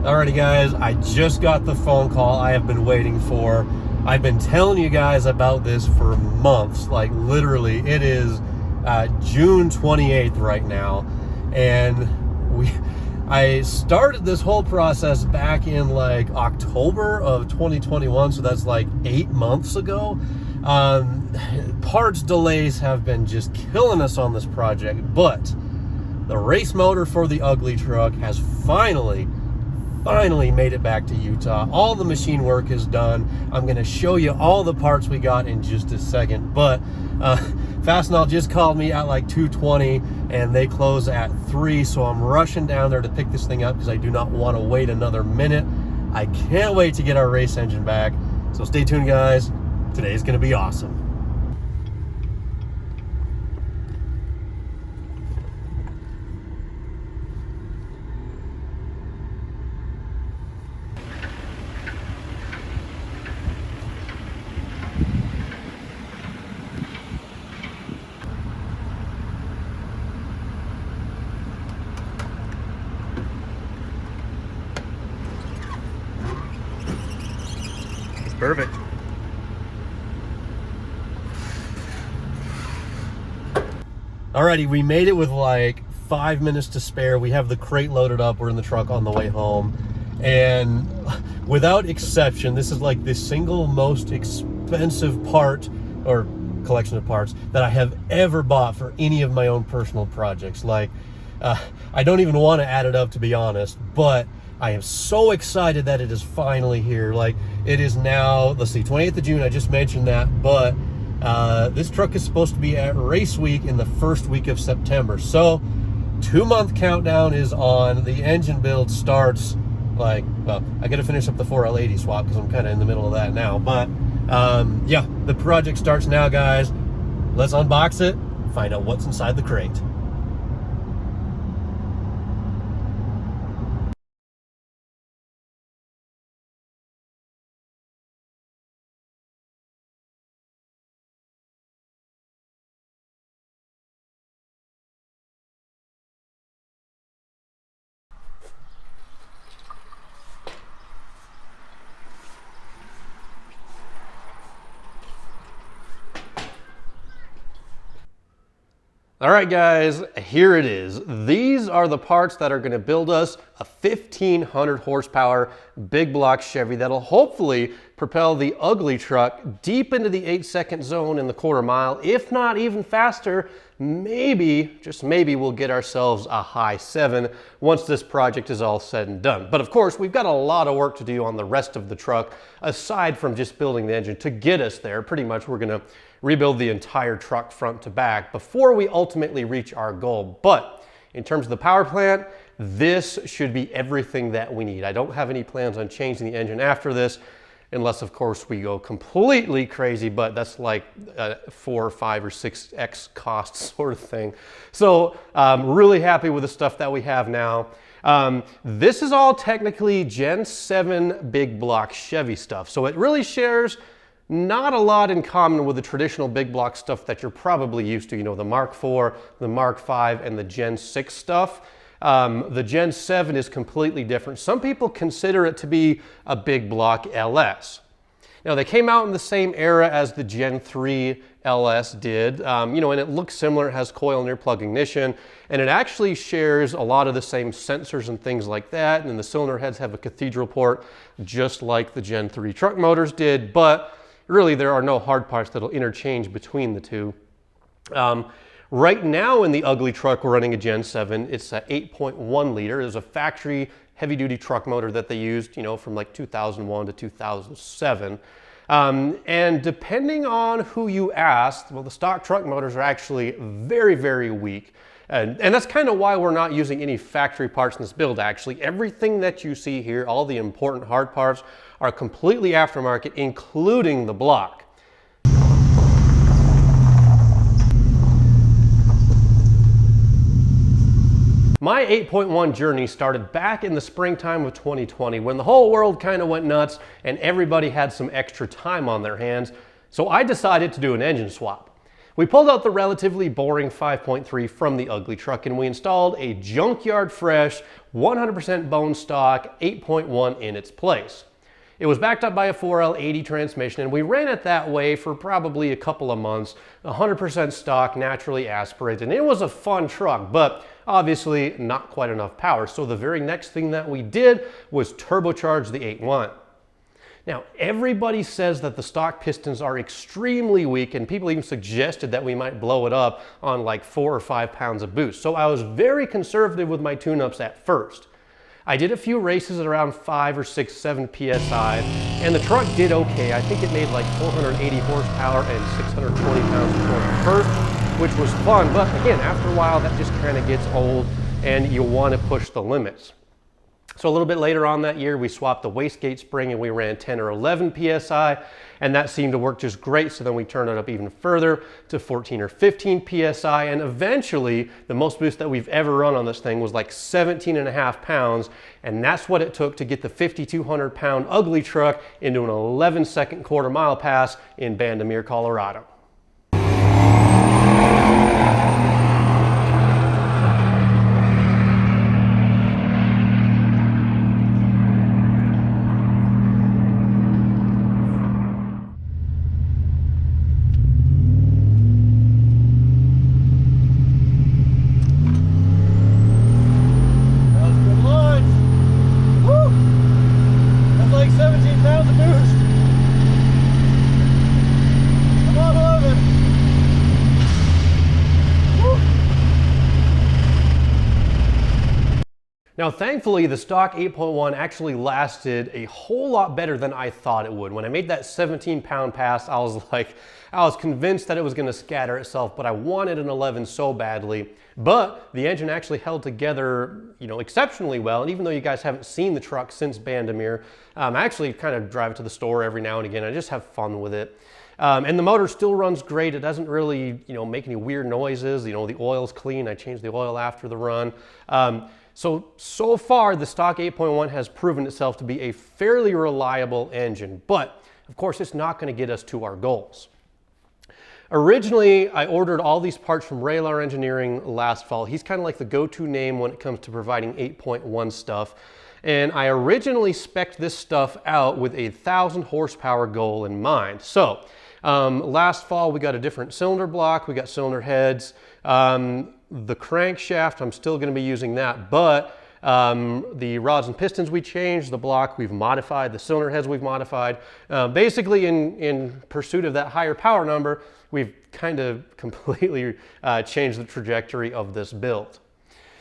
Alrighty guys, I just got the phone call I have been waiting for. I've been telling you guys about this for months, like literally. It is June 28th right now, and I started this whole process back in like October of 2021, so that's like 8 months ago. Parts delays have been just killing us on this project, but the race motor for the UglyTruck has finally made it back to Utah. All the machine work is done. I'm going to show you all the parts we got in just a second, but Fastenal just called me at like 2:20 and they close at 3, so I'm rushing down there to pick this thing up because I do not want to wait another minute. I can't wait to get our race engine back, so stay tuned guys. Today's going to be awesome. Perfect. Alrighty, we made it with like 5 minutes to spare. We have the crate loaded up. We're in the truck on the way home. And without exception, this is like the single most expensive part or collection of parts that I have ever bought for any of my own personal projects. Like, I don't even want to add it up, to be honest, but I am so excited that it is finally here. Like, it is now, let's see, 28th of June, I just mentioned that, but this truck is supposed to be at race week in the first week of September. So 2-month countdown is on. The engine build starts like, well, I gotta finish up the 4L80 swap because I'm kind of in the middle of that now, but yeah, the project starts now guys. Let's unbox it, find out what's inside the crate. All right guys, here it is. These are the parts that are gonna build us a 1,500 horsepower big block Chevy that'll hopefully propel the UglyTruck deep into the 8-second zone in the quarter mile. If not even faster, maybe, just maybe, we'll get ourselves a high 7 once this project is all said and done. But of course, we've got a lot of work to do on the rest of the truck, aside from just building the engine to get us there. Pretty much we're gonna rebuild the entire truck front to back before we ultimately reach our goal. But in terms of the power plant, this should be everything that we need. I don't have any plans on changing the engine after this, unless of course we go completely crazy, but that's like 4 or 5 or 6x cost sort of thing. So really happy with the stuff that we have now. This is all technically Gen 7 big block Chevy stuff, so it really shares not a lot in common with the traditional big block stuff that you're probably used to, you know, the Mark IV, the Mark V, and the Gen 6 stuff. The Gen 7 is completely different. Some people consider it to be a big block LS. Now, they came out in the same era as the Gen 3 LS did, you know, and it looks similar. It has coil and earplug ignition, and it actually shares a lot of the same sensors and things like that, and the cylinder heads have a cathedral port, just like the Gen 3 truck motors did, but really, there are no hard parts that'll interchange between the two. Right now in the UglyTruck, we're running a Gen 7. It's an 8.1 liter. There's a factory heavy-duty truck motor that they used, you know, from like 2001 to 2007. And depending on who you ask, well, the stock truck motors are actually very, very weak. And that's kind of why we're not using any factory parts in this build, actually. Everything that you see here, all the important hard parts, are completely aftermarket, including the block. My 8.1 journey started back in the springtime of 2020 when the whole world kind of went nuts and everybody had some extra time on their hands. So I decided to do an engine swap. We pulled out the relatively boring 5.3 from the UglyTruck and we installed a junkyard fresh 100% bone stock 8.1 in its place. It was backed up by a 4L80 transmission and we ran it that way for probably a couple of months, 100% stock, naturally aspirated, and it was a fun truck, but obviously not quite enough power. So the very next thing that we did was turbocharge the 8.1. Now, everybody says that the stock pistons are extremely weak and people even suggested that we might blow it up on like 4 or 5 pounds of boost. So I was very conservative with my tune-ups at first. I did a few races at around 5 or 6, 7 PSI and the truck did okay. I think it made like 480 horsepower and 620 pounds of torque at first, which was fun. But again, after a while that just kind of gets old and you want to push the limits. So a little bit later on that year, we swapped the wastegate spring and we ran 10 or 11 PSI, and that seemed to work just great. So then we turned it up even further to 14 or 15 PSI, and eventually the most boost that we've ever run on this thing was like 17.5 pounds, and that's what it took to get the 5,200 pound UglyTruck into an 11-second quarter-mile pass in Bandimere, Colorado. Now, thankfully, the stock 8.1 actually lasted a whole lot better than I thought it would. When I made that 17-pound pass, I was convinced that it was going to scatter itself, but I wanted an 11 so badly. But the engine actually held together, exceptionally well. And even though you guys haven't seen the truck since Bandimere, I actually kind of drive it to the store every now and again. I just have fun with it. And the motor still runs great. It doesn't really, make any weird noises. The oil's clean. I changed the oil after the run. So far, the stock 8.1 has proven itself to be a fairly reliable engine, but of course, it's not going to get us to our goals. Originally, I ordered all these parts from Raylar Engineering last fall. He's kind of like the go-to name when it comes to providing 8.1 stuff. And I originally spec'd this stuff out with a 1,000 horsepower goal in mind. So last fall, we got a different cylinder block. We got cylinder heads. The crankshaft, I'm still going to be using that, but the rods and pistons we changed, the block we've modified, the cylinder heads we've modified. Basically, in pursuit of that higher power number, we've kind of completely changed the trajectory of this build.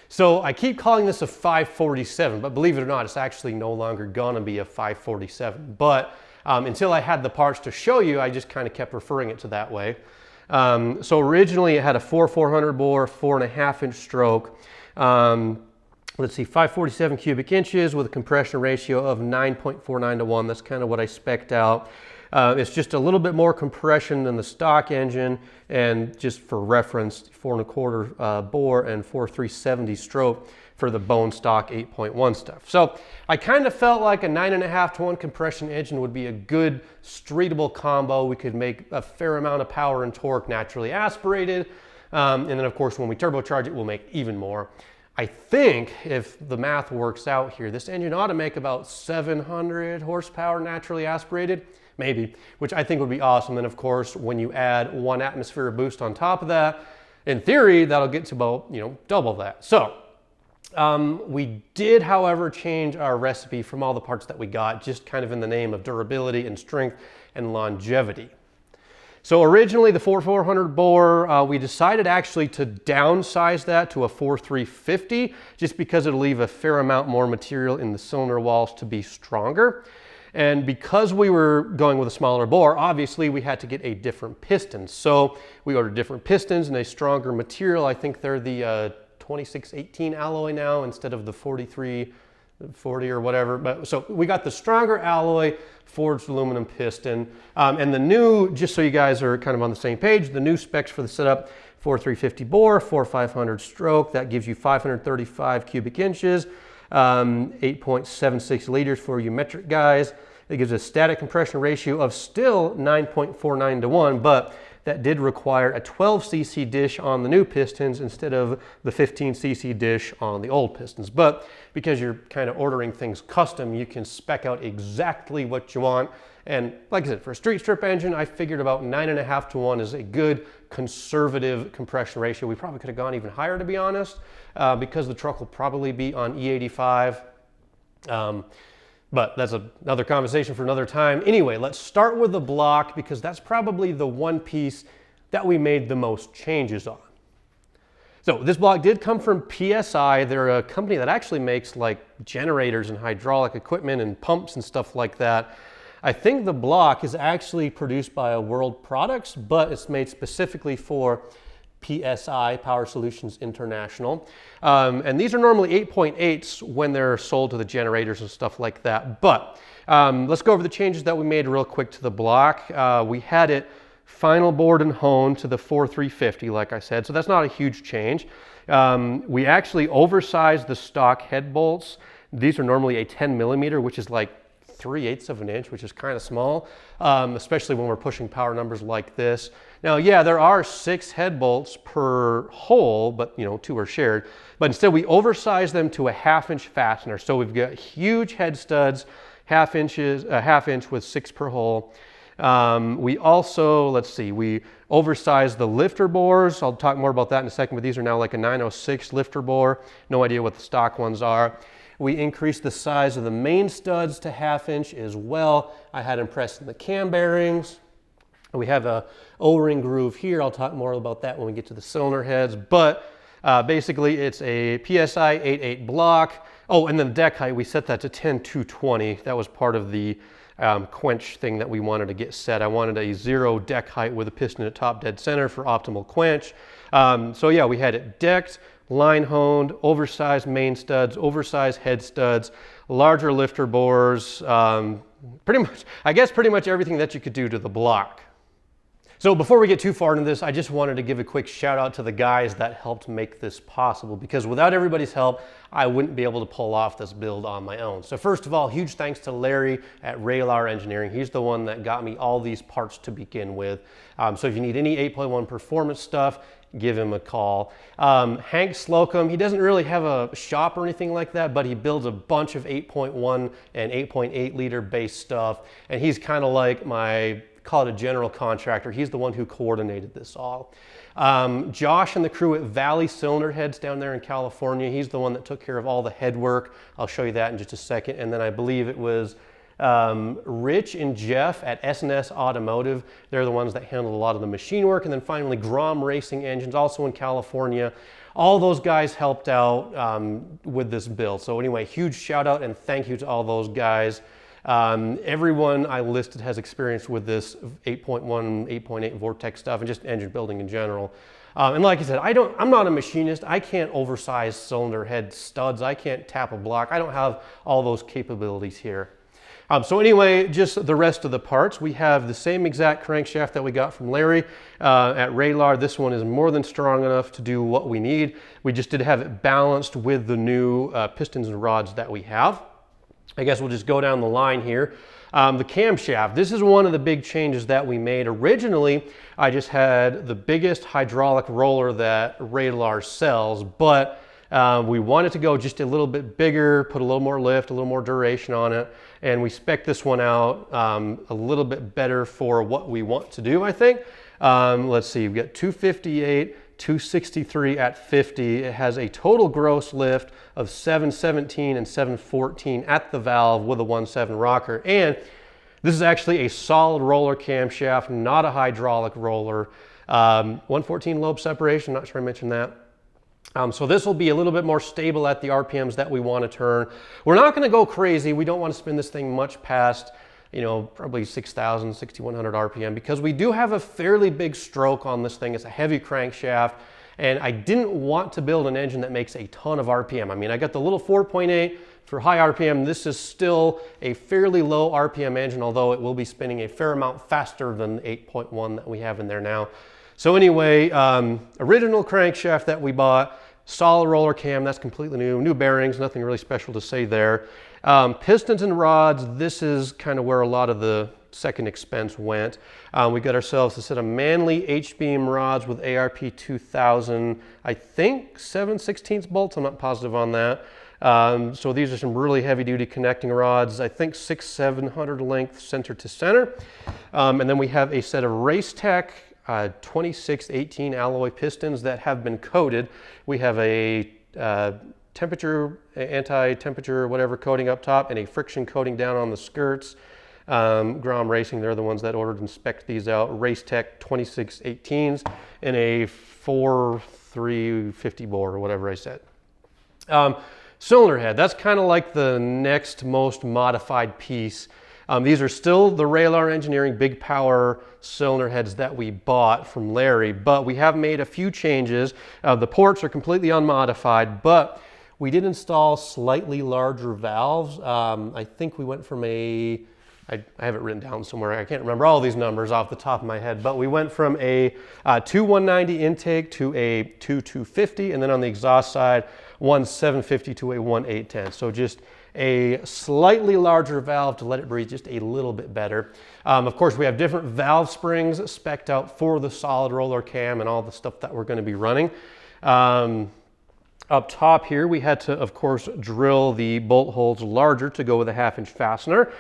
So I keep calling this a 547, but believe it or not, it's actually no longer gonna be a 547. But until I had the parts to show you, I just kind of kept referring it to that way. So originally it had a 4,400 bore, 4.5-inch stroke. Let's see, 547 cubic inches with a compression ratio of 9.49 to 1. That's kind of what I spec'd out. It's just a little bit more compression than the stock engine, and just for reference, 4.25 bore and 4,370 stroke for the bone stock 8.1 stuff. So I kind of felt like a 9.5 to 1 compression engine would be a good streetable combo. We could make a fair amount of power and torque naturally aspirated. And then of course, when we turbocharge it, we'll make even more. I think if the math works out here, this engine ought to make about 700 horsepower naturally aspirated, maybe, which I think would be awesome. Then of course, when you add 1 atmosphere of boost on top of that, in theory, that'll get to about, double that. So we did, however, change our recipe from all the parts that we got, just kind of in the name of durability and strength and longevity. So originally the 4,400 bore, we decided actually to downsize that to a 4,350 just because it'll leave a fair amount more material in the cylinder walls to be stronger. And because we were going with a smaller bore, obviously we had to get a different piston. So we ordered different pistons and a stronger material. I think they're the 2618 alloy now instead of the 4340 or whatever. But so we got the stronger alloy forged aluminum piston, and the new, just so you guys are kind of on the same page, the new specs for the setup: 4,350 bore, 4,500 stroke. That gives you 535 cubic inches, 8.76 liters for you metric guys. It gives a static compression ratio of still 9.49 to 1, but that did require a 12cc dish on the new pistons instead of the 15cc dish on the old pistons. But because you're kind of ordering things custom, you can spec out exactly what you want. And like I said, for a street strip engine, I figured about 9.5 to 1 is a good conservative compression ratio. We probably could have gone even higher, to be honest, because the truck will probably be on E85. But that's another conversation for another time. Anyway, let's start with the block, because that's probably the one piece that we made the most changes on. So this block did come from PSI. They're a company that actually makes like generators and hydraulic equipment and pumps and stuff like that. I think the block is actually produced by a World Products, but it's made specifically for PSI, Power Solutions International. And these are normally 8.8s when they're sold to the generators and stuff like that. But let's go over the changes that we made real quick to the block. We had it final bored and honed to the 4350, like I said, so that's not a huge change. We actually oversized the stock head bolts. These are normally a 10 millimeter, which is like 3/8 of an inch, which is kind of small, especially when we're pushing power numbers like this. Now, yeah, there are 6 head bolts per hole, but you know, 2 are shared. But instead, we oversized them to a 1/2 inch fastener. So we've got huge head studs, 1/2 inch with 6 per hole. We also, let's see, we oversized the lifter bores. I'll talk more about that in a second, but these are now like a 906 lifter bore. No idea what the stock ones are. We increased the size of the main studs to 1/2 inch as well. I had them pressed in the cam bearings. We have a O-ring groove here. I'll talk more about that when we get to the cylinder heads. But basically, it's a PSI 8.8 block. Oh, and then the deck height, we set that to 10-220. That was part of the quench thing that we wanted to get set. I wanted a 0 deck height with a piston at top dead center for optimal quench. So yeah, we had it decked, line honed, oversized main studs, oversized head studs, larger lifter bores, pretty much everything that you could do to the block. So before we get too far into this, I just wanted to give a quick shout out to the guys that helped make this possible, because without everybody's help, I wouldn't be able to pull off this build on my own. So first of all, huge thanks to Larry at Raylar Engineering. He's the one that got me all these parts to begin with. So if you need any 8.1 performance stuff, give him a call. Hank Slocum, he doesn't really have a shop or anything like that, but he builds a bunch of 8.1 and 8.8 liter base stuff. And he's kind of like my, call it a general contractor. He's the one who coordinated this all. Josh and the crew at Valley Cylinder Heads down there in California, he's the one that took care of all the head work. I'll show you that in just a second. And then I believe it was Rich and Jeff at S&S Automotive. They're the ones that handled a lot of the machine work. And then finally Gromm Racing Engines, also in California. All those guys helped out with this build. So anyway, huge shout out and thank you to all those guys. Everyone I listed has experience with this 8.1, 8.8 Vortex stuff and just engine building in general. And like I said, I'm not a machinist. I can't oversize cylinder head studs. I can't tap a block. I don't have all those capabilities here. So anyway, just the rest of the parts. We have the same exact crankshaft that we got from Larry at Raylar. This one is more than strong enough to do what we need. We just did have it balanced with the new pistons and rods that we have. I guess we'll just go down the line here. The camshaft, this is one of the big changes that we made. Originally, I just had the biggest hydraulic roller that Raylar sells, but we wanted to go just a little bit bigger, put a little more lift, a little more duration on it, and we spec'd this one out a little bit better for what we want to do, I think. Let's see, we've got 258, 263 at 50. It has a total gross lift of 717 and 714 at the valve with a 1.7 rocker. And this is actually a solid roller camshaft, not a hydraulic roller. 114 lobe separation, not sure I mentioned that. So this will be a little bit more stable at the RPMs that we want to turn. We're not going to go crazy. We don't want to spin this thing much past, you know, probably 6,000, 6,100 RPM, because we do have a fairly big stroke on this thing. It's a heavy crankshaft, and I didn't want to build an engine that makes a ton of RPM. I mean, I got the little 4.8 for high RPM. This is still a fairly low RPM engine, although it will be spinning a fair amount faster than the 8.1 that we have in there now. So anyway, original crankshaft that we bought, solid roller cam, that's completely new. New bearings, nothing really special to say there. Pistons and rods, this is kind of where a lot of the second expense went. We got ourselves a set of Manley H-beam rods with ARP 2000, I think 7/16 bolts, I'm not positive on that. So these are some really heavy duty connecting rods, I think 600-700 length center to center. And then we have a set of Racetech 2618 alloy pistons that have been coated. We have a anti-temperature, whatever coating up top and a friction coating down on the skirts. Gromm Racing, they're the ones that ordered and spec'd these out. Racetech 2618s and a 4350 bore or whatever I said. Cylinder head, that's kind of like the next most modified piece. These are still the Raylar Engineering big power cylinder heads that we bought from Larry, but we have made a few changes. The ports are completely unmodified, but we did install slightly larger valves. I think we went from I have it written down somewhere. I can't remember all these numbers off the top of my head, but we went from a 2 190 intake to a 2 250, and then on the exhaust side, 1 750 to a 1 810. So just a slightly larger valve to let it breathe just a little bit better. Of course, we have different valve springs spec'd out for the solid roller cam and all the stuff that we're going to be running. Up top here, we had to, of course, drill the bolt holes larger to go with a 1/2-inch fastener.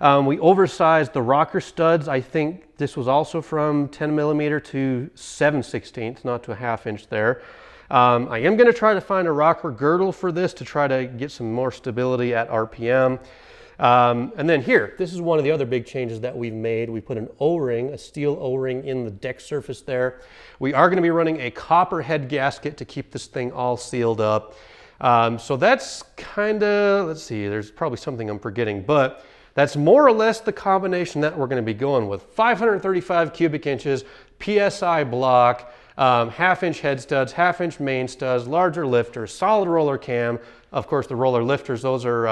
We oversized the rocker studs. I think this was also from 10 millimeter to 7/16, not to a 1/2 inch there. I am going to try to find a rocker girdle for this to try to get some more stability at RPM. And then here, this is one of the other big changes that we've made. We put an O-ring, a steel O-ring in the deck surface there. We are going to be running a copper head gasket to keep this thing all sealed up. So that's kind of, let's see, there's probably something I'm forgetting, but that's more or less the combination that we're going to be going with. 535 cubic inches, PSI block, 1/2-inch head studs, 1/2-inch main studs, larger lifters, solid roller cam. Of course, the roller lifters, those are,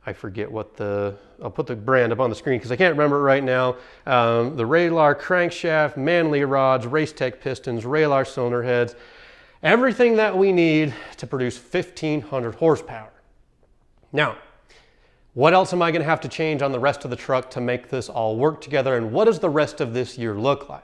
I forget what I'll put the brand up on the screen because I can't remember it right now. The Raylar crankshaft, Manley rods, Racetech pistons, Raylar cylinder heads, everything that we need to produce 1,500 horsepower. Now, what else am I going to have to change on the rest of the truck to make this all work together, and what does the rest of this year look like?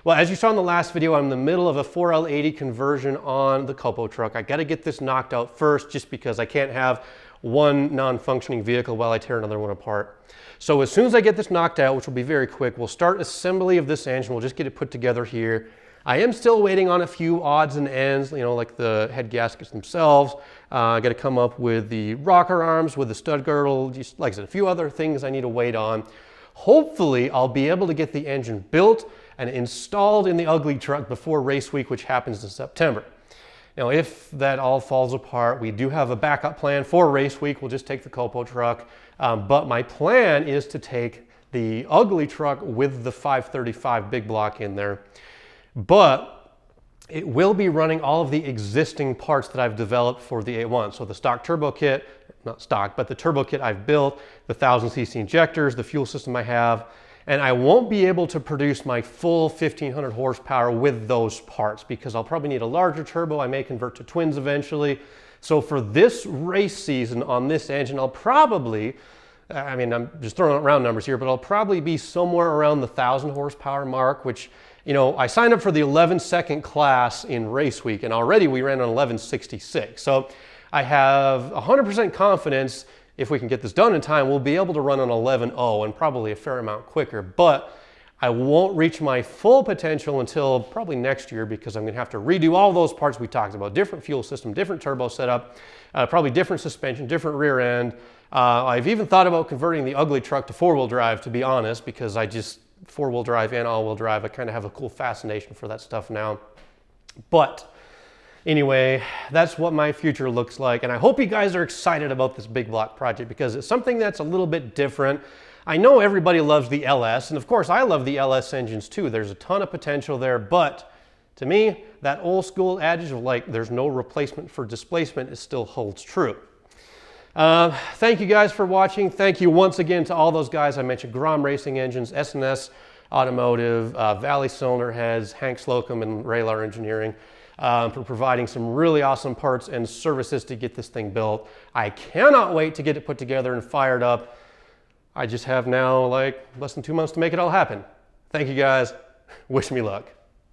Well, as you saw in the last video, I'm in the middle of a 4L80 conversion on the Copo truck. I got to get this knocked out first just because I can't have one non-functioning vehicle while I tear another one apart. So as soon as I get this knocked out, which will be very quick, we'll start assembly of this engine. We'll just get it put together here. I am still waiting on a few odds and ends, you know, like the head gaskets themselves. I got to come up with the rocker arms, with the stud girdle, just like I said, a few other things I need to wait on. Hopefully, I'll be able to get the engine built and installed in the UglyTruck before race week, which happens in September. Now, if that all falls apart, we do have a backup plan for race week. We'll just take the Copo truck. But my plan is to take the UglyTruck with the 535 big block in there. But it will be running all of the existing parts that I've developed for the A1. So the stock turbo kit, not stock, but the turbo kit I've built, the 1000cc injectors, the fuel system I have, and I won't be able to produce my full 1,500 horsepower with those parts because I'll probably need a larger turbo. I may convert to twins eventually. So for this race season on this engine, I'll probably, I mean, I'm just throwing out round numbers here, but I'll probably be somewhere around the 1,000 horsepower mark, which, you know, I signed up for the 11-second class in race week, and already we ran on 1166. So I have 100% confidence if we can get this done in time, we'll be able to run on 11.0 and probably a fair amount quicker. But I won't reach my full potential until probably next year because I'm going to have to redo all those parts we talked about. Different fuel system, different turbo setup, probably different suspension, different rear end. I've even thought about converting the UglyTruck to 4-wheel drive, to be honest, because I just 4-wheel drive and all-wheel drive, I kind of have a cool fascination for that stuff now. But anyway, that's what my future looks like, and I hope you guys are excited about this big block project because it's something that's a little bit different. I know everybody loves the LS, and of course I love the LS engines too. There's a ton of potential there, but to me, that old school adage of like there's no replacement for displacement, it still holds true. Thank you guys for watching. Thank you once again to all those guys I mentioned, Gromm Racing Engines, S&S Automotive, Valley Cylinder Heads, Hank Slocum, and Raylar Engineering. For providing some really awesome parts and services to get this thing built. I cannot wait to get it put together and fired up. I just have now like less than 2 months to make it all happen. Thank you guys. Wish me luck.